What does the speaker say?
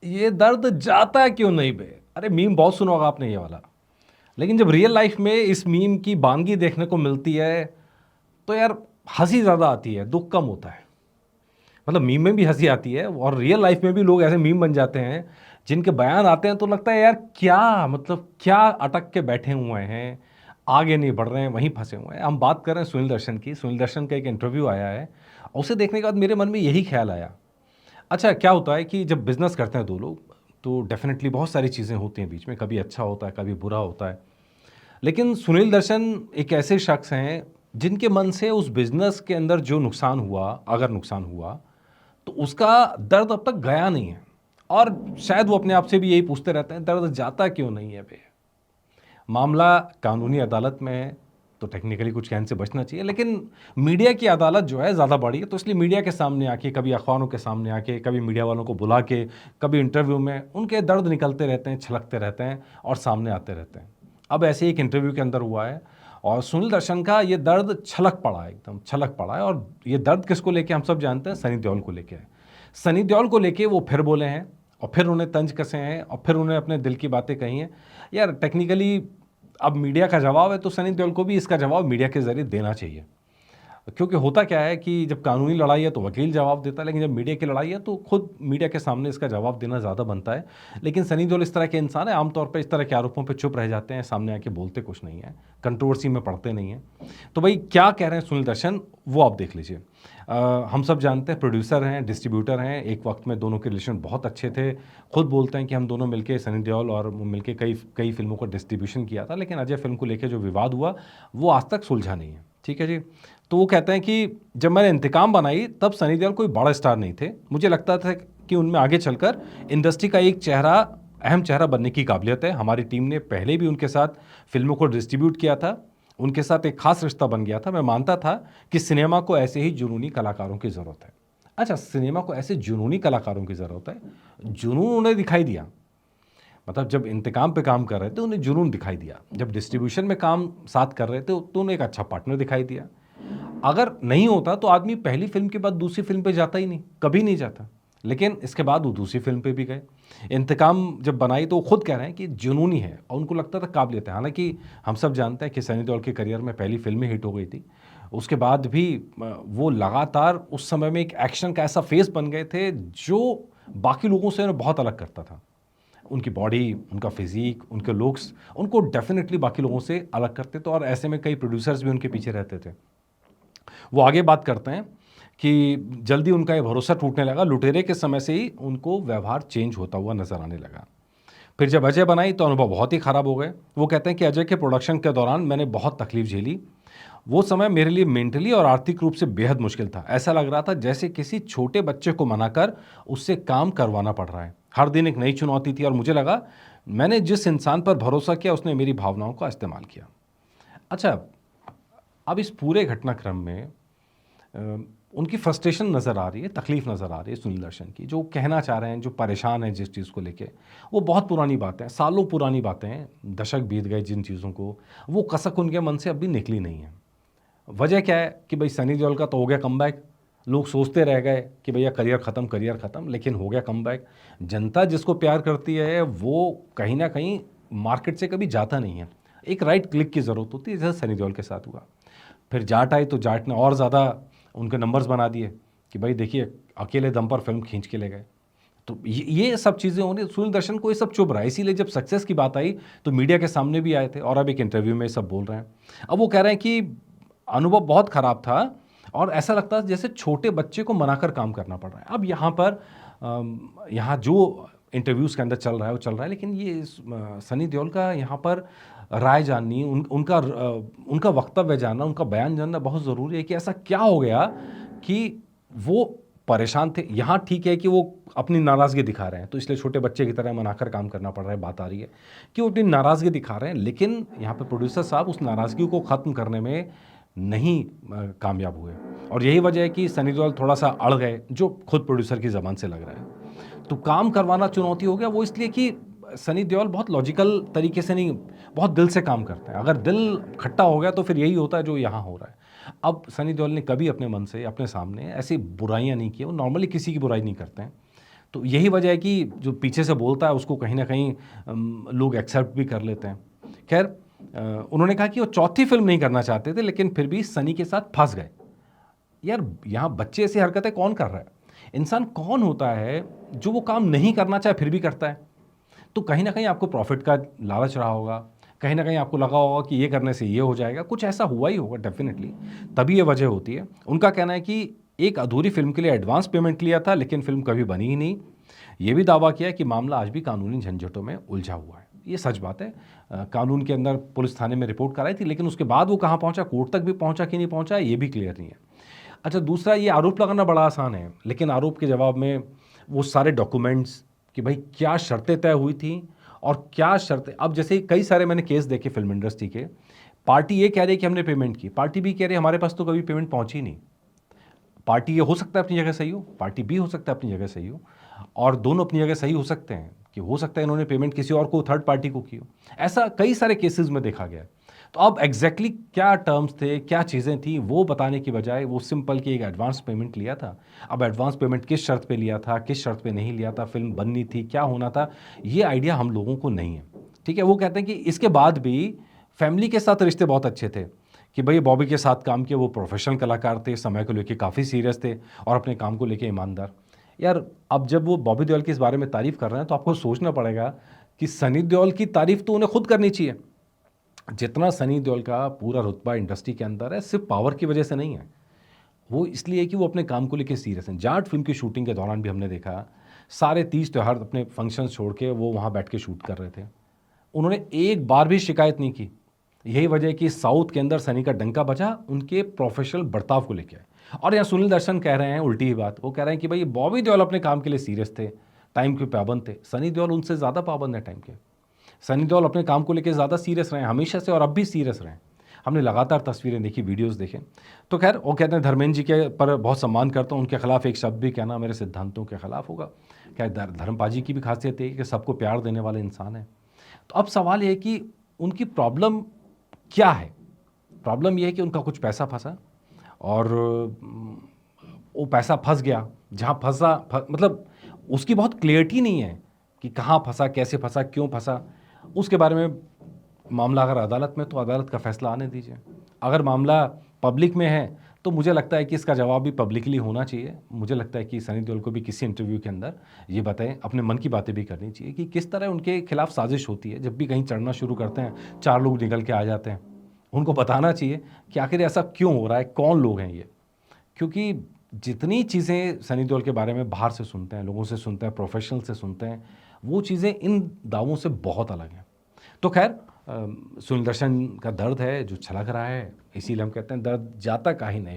ये दर्द जाता क्यों नहीं बे। अरे मीम बहुत सुना होगा आपने ये वाला, लेकिन जब रियल लाइफ में इस मीम की बानगी देखने को मिलती है तो यार हंसी ज़्यादा आती है, दुख कम होता है। मतलब मीम में भी हंसी आती है और रियल लाइफ में भी लोग ऐसे मीम बन जाते हैं जिनके बयान आते हैं तो लगता है यार क्या मतलब क्या अटक के बैठे हुए हैं, आगे नहीं बढ़ रहे हैं, वहीं फंसे हुए हैं। हम बात कर रहे हैं सुनील दर्शन की। सुनील दर्शन का एक इंटरव्यू आया है और उसे देखने के बाद मेरे मन में यही ख्याल आया। अच्छा, क्या होता है कि जब बिज़नेस करते हैं दो लोग तो डेफ़िनेटली बहुत सारी चीज़ें होती हैं बीच में, कभी अच्छा होता है, कभी बुरा होता है। लेकिन सुनील दर्शन एक ऐसे शख्स हैं जिनके मन से उस बिज़नेस के अंदर जो नुकसान हुआ, अगर नुकसान हुआ, तो उसका दर्द अब तक गया नहीं है। और शायद वो अपने आप से भी यही पूछते रहते हैं, दर्द जाता क्यों नहीं है बे? मामला कानूनी अदालत में है तो टेक्निकली कुछ कहने से बचना चाहिए, लेकिन मीडिया की अदालत जो है ज़्यादा बड़ी है, तो इसलिए मीडिया के सामने आके, कभी अखबारों के सामने आके, कभी मीडिया वालों को बुला के, कभी इंटरव्यू में उनके दर्द निकलते रहते हैं, छलकते रहते हैं और सामने आते रहते हैं। अब ऐसे ही एक इंटरव्यू के अंदर हुआ है और सुनील दर्शन का ये दर्द छलक पड़ा है, एकदम छलक पड़ा है। और ये दर्द किसको लेके हम सब जानते हैं, सनी देओल को लेके है। सनी देओल को लेके वो फिर बोले हैं और फिर उन्हें तंज कसे हैं और फिर उन्हें अपने दिल की बातें कही हैं। यार टेक्निकली अब मीडिया का जवाब है तो सनी देओल को भी इसका जवाब मीडिया के ज़रिए देना चाहिए, क्योंकि होता क्या है कि जब कानूनी लड़ाई है तो वकील जवाब देता है, लेकिन जब मीडिया की लड़ाई है तो खुद मीडिया के सामने इसका जवाब देना ज़्यादा बनता है। लेकिन सनी देओल इस तरह के इंसान है, आमतौर पर इस तरह के आरोपों पर चुप रह जाते हैं, सामने आके बोलते कुछ नहीं है, कंट्रोवर्सी में पड़ते नहीं हैं। तो भाई क्या कह रहे हैं सुनील दर्शन, वो आप देख लीजिए। हम सब जानते हैं प्रोड्यूसर हैं, डिस्ट्रीब्यूटर हैं, एक वक्त में दोनों के रिलेशन बहुत अच्छे थे। खुद बोलते हैं कि हम दोनों मिलके, सनी देओल और मिलके कई कई फिल्मों का डिस्ट्रीब्यूशन किया था, लेकिन अजय फिल्म को लेकर जो विवाद हुआ वो आज तक सुलझा नहीं है। ठीक है जी। तो वो कहते हैं कि जब मैंने इंतकाम बनाई तब सनी देओल कोई बड़ा स्टार नहीं थे, मुझे लगता था कि उनमें आगे चलकर इंडस्ट्री का एक चेहरा, अहम चेहरा बनने की काबिलियत है। हमारी टीम ने पहले भी उनके साथ फिल्मों को डिस्ट्रीब्यूट किया था, उनके साथ एक खास रिश्ता बन गया था। मैं मानता था कि सिनेमा को ऐसे ही जुनूनी कलाकारों की ज़रूरत है। अच्छा, सिनेमा को ऐसे जुनूनी कलाकारों की ज़रूरत है, जुनून उन्हें दिखाई दिया। मतलब जब इंतकाम पे काम कर रहे थे उन्हें जुनून दिखाई दिया, जब डिस्ट्रीब्यूशन में काम साथ कर रहे थे तो उन्हें एक अच्छा पार्टनर दिखाई दिया। अगर नहीं होता तो आदमी पहली फिल्म के बाद दूसरी फिल्म पे जाता ही नहीं, कभी नहीं जाता। लेकिन इसके बाद वो दूसरी फिल्म पे भी गए। इंतकाम जब बनाई तो वो खुद कह रहे हैं कि जुनूनी है और उनको लगता था काबिलियत है। हालांकि हम सब जानते हैं कि सनी देओल के करियर में पहली फिल्म ही हिट हो गई थी, उसके बाद भी वो लगातार उस समय में एक एक्शन का ऐसा फेस बन गए थे जो बाकी लोगों से उन्हें बहुत अलग करता था। उनकी बॉडी, उनका फिजिक, उनके लुक्स उनको डेफिनेटली बाकी लोगों से अलग करते थे और ऐसे में कई प्रोड्यूसर्स भी उनके पीछे रहते थे। वो आगे बात करते हैं कि जल्दी उनका ये भरोसा टूटने लगा, लुटेरे के समय से ही उनको व्यवहार चेंज होता हुआ नजर आने लगा। फिर जब अजय बनाई तो अनुभव बहुत ही खराब हो गए। वो कहते हैं कि अजय के प्रोडक्शन के दौरान मैंने बहुत तकलीफ झेली। वो समय मेरे लिए मेंटली और आर्थिक रूप से बेहद मुश्किल था। ऐसा लग रहा था जैसे किसी छोटे बच्चे को मनाकर उससे काम करवाना पड़ रहा है। हर दिन एक नई चुनौती थी और मुझे लगा मैंने जिस इंसान पर भरोसा किया उसने मेरी भावनाओं का इस्तेमाल किया। अच्छा, अब इस पूरे घटनाक्रम में उनकी फ्रस्ट्रेशन नज़र आ रही है, तकलीफ़ नज़र आ रही है सुनील दर्शन की, जो कहना चाह रहे हैं, जो परेशान हैं जिस चीज़ को लेके, वो बहुत पुरानी बातें हैं, सालों पुरानी बातें हैं, दशक बीत गए जिन चीज़ों को, वो कसक उनके मन से अभी निकली नहीं है। वजह क्या है कि भाई सनी देओल का तो हो गया कमबैक, लोग सोचते रह गए कि भैया करियर ख़त्म, लेकिन हो गया कमबैक। जनता जिसको प्यार करती है वो कहीं ना कहीं मार्केट से कभी जाता नहीं है। एक राइट क्लिक की ज़रूरत होती है, जैसे सनी देओल के साथ हुआ। फिर जाट आई तो जाट ने और ज़्यादा उनके नंबर्स बना दिए कि भाई देखिए अकेले दम पर फिल्म खींच के ले गए। तो ये सब चीज़ें होने, सुनील दर्शन को ये सब चुभ रहा है। इसीलिए जब सक्सेस की बात आई तो मीडिया के सामने भी आए थे और अब एक इंटरव्यू में सब बोल रहे हैं। अब वो कह रहे हैं कि अनुभव बहुत ख़राब था और ऐसा लगता है जैसे छोटे बच्चे को मनाकर काम करना पड़ रहा है। अब यहाँ पर यहाँ जो इंटरव्यूज़ के अंदर चल रहा है वो चल रहा है, लेकिन ये सनी देओल का यहाँ पर राय जाननी, उनका वक्तव्य जानना, उनका बयान जानना बहुत ज़रूरी है कि ऐसा क्या हो गया कि वो परेशान थे। यहाँ ठीक है कि वो अपनी नाराज़गी दिखा रहे हैं तो इसलिए छोटे बच्चे की तरह मनाकर काम करना पड़ रहा है, बात आ रही है कि वो अपनी नाराज़गी दिखा रहे हैं, लेकिन यहाँ पे प्रोड्यूसर साहब उस नाराज़गी को ख़त्म करने में नहीं कामयाब हुए। और यही वजह है कि सनी देओल थोड़ा सा अड़ गए, जो खुद प्रोड्यूसर की ज़बान से लग रहा है। तो काम करवाना चुनौती हो गया, वो इसलिए कि सनी देओल बहुत लॉजिकल तरीके से नहीं, बहुत दिल से काम करते हैं। अगर दिल खट्टा हो गया तो फिर यही होता है जो यहाँ हो रहा है। अब सनी देओल ने कभी अपने मन से, अपने सामने ऐसी बुराइयाँ नहीं की, वो नॉर्मली किसी की बुराई नहीं करते हैं। तो यही वजह है कि जो पीछे से बोलता है उसको कहीं ना कहीं लोग एक्सेप्ट भी कर लेते हैं। खैर, उन्होंने कहा कि वो चौथी फिल्म नहीं करना चाहते थे, लेकिन फिर भी सनी के साथ फंस गए। यार, यहाँ बच्चे ऐसी हरकतें कौन कर रहा है? इंसान कौन होता है जो वो काम नहीं करना चाहे फिर भी करता है? तो कहीं ना कहीं आपको प्रॉफिट का लालच रहा होगा, कहीं ना कहीं आपको लगा होगा कि ये करने से ये हो जाएगा, कुछ ऐसा हुआ ही होगा डेफिनेटली, तभी ये वजह होती है। उनका कहना है कि एक अधूरी फिल्म के लिए एडवांस पेमेंट लिया था, लेकिन फिल्म कभी बनी ही नहीं। ये भी दावा किया कि मामला आज भी कानूनी झंझटों में उलझा हुआ है। ये सच बात है। कानून के अंदर पुलिस थाने में रिपोर्ट कराई थी, लेकिन उसके बाद वो कहाँ पहुंचा, कोर्ट तक भी पहुंचा कि नहीं पहुंचा, ये भी क्लियर नहीं है। अच्छा, दूसरा, ये आरोप लगाना बड़ा आसान है, लेकिन आरोप के जवाब में वो सारे डॉक्यूमेंट्स कि भाई क्या शर्तें तय हुई थी और क्या शर्तें। अब जैसे कई सारे मैंने केस देखे फिल्म इंडस्ट्री के, पार्टी ये कह रही है कि हमने पेमेंट की, पार्टी भी कह रही है हमारे पास तो कभी पेमेंट पहुंची नहीं। पार्टी ये हो सकता है अपनी जगह सही हो, पार्टी भी हो सकता है अपनी जगह सही हो, और दोनों अपनी जगह सही हो सकते हैं कि हो सकता है इन्होंने पेमेंट किसी और को, थर्ड पार्टी को की हो। ऐसा कई सारे केसेस में देखा गया है। तो अब एग्जैक्टली क्या टर्म्स थे, क्या चीज़ें थी, वो बताने की बजाय वो सिंपल कि एक एडवांस पेमेंट लिया था। अब एडवांस पेमेंट किस शर्त पे लिया था, किस शर्त पे नहीं लिया था, फिल्म बननी थी, क्या होना था, ये आइडिया हम लोगों को नहीं है। ठीक है, वो कहते हैं कि इसके बाद भी फैमिली के साथ रिश्ते बहुत अच्छे थे, कि भाई बॉबी के साथ काम किया, वो प्रोफेशनल कलाकार थे, समय को लेके काफ़ी सीरियस थे और अपने काम को लेके ईमानदार। यार, अब जब वो बॉबी देओल की इस बारे में तारीफ़ कर रहे हैं तो आपको सोचना पड़ेगा कि सनी देओल की तारीफ़ तो उन्हें खुद करनी चाहिए। जितना सनी देओल का पूरा रुतबा इंडस्ट्री के अंदर है, सिर्फ पावर की वजह से नहीं है, वो इसलिए कि वो अपने काम को लेके सीरियस हैं। जाट फिल्म की शूटिंग के दौरान भी हमने देखा, सारे तीज त्यौहार अपने फंक्शंस छोड़ के वो वहाँ बैठ के शूट कर रहे थे। उन्होंने एक बार भी शिकायत नहीं की। यही वजह है कि साउथ के अंदर सनी का डंका बजा उनके प्रोफेशनल बर्ताव को लेकर। और यहाँ सुनील दर्शन कह रहे हैं उल्टी ही बात, वो कह रहे हैं कि भाई बॉबी देओल अपने काम के लिए सीरियस थे, टाइम के पाबंद थे। सनी देओल उनसे ज़्यादा पाबंद है टाइम के। सनी देओल अपने काम को लेकर ज़्यादा सीरियस रहे हमेशा से, और अब भी सीरियस रहे। हमने लगातार तस्वीरें देखी, वीडियोस देखे। तो खैर, वो कहते हैं धर्मेंद्र जी के पर बहुत सम्मान करता हूँ, उनके खिलाफ एक शब्द भी कहना मेरे सिद्धांतों के खिलाफ होगा। क्या धर्मपाजी की भी खासियत है कि सबको प्यार देने वाले इंसान हैं। तो अब सवाल ये है कि उनकी प्रॉब्लम क्या है? प्रॉब्लम ये है कि उनका कुछ पैसा फंसा, और वो पैसा फंस गया जहाँ फंसा, मतलब उसकी बहुत क्लियरिटी नहीं है कि कहाँ फंसा, कैसे फंसा, क्यों फंसा। उसके बारे में मामला अगर अदालत में, तो अदालत का फैसला आने दीजिए। अगर मामला पब्लिक में है तो मुझे लगता है कि इसका जवाब भी पब्लिकली होना चाहिए। मुझे लगता है कि सनी देओल को भी किसी इंटरव्यू के अंदर ये बताएं, अपने मन की बातें भी करनी चाहिए कि किस तरह उनके खिलाफ साजिश होती है। जब भी कहीं चढ़ना शुरू करते हैं, चार लोग निकल के आ जाते हैं। उनको बताना चाहिए कि आखिर ऐसा क्यों हो रहा है, कौन लोग हैं ये। क्योंकि जितनी चीज़ें सनी देओल के बारे में बाहर से सुनते हैं, लोगों से सुनते हैं, प्रोफेशनल से सुनते हैं, वो चीज़ें इन दावों से बहुत अलग हैं। तो खैर, सुनील दर्शन का दर्द है जो छलक रहा है, इसीलिए हम कहते हैं दर्द जाता काहे नहीं।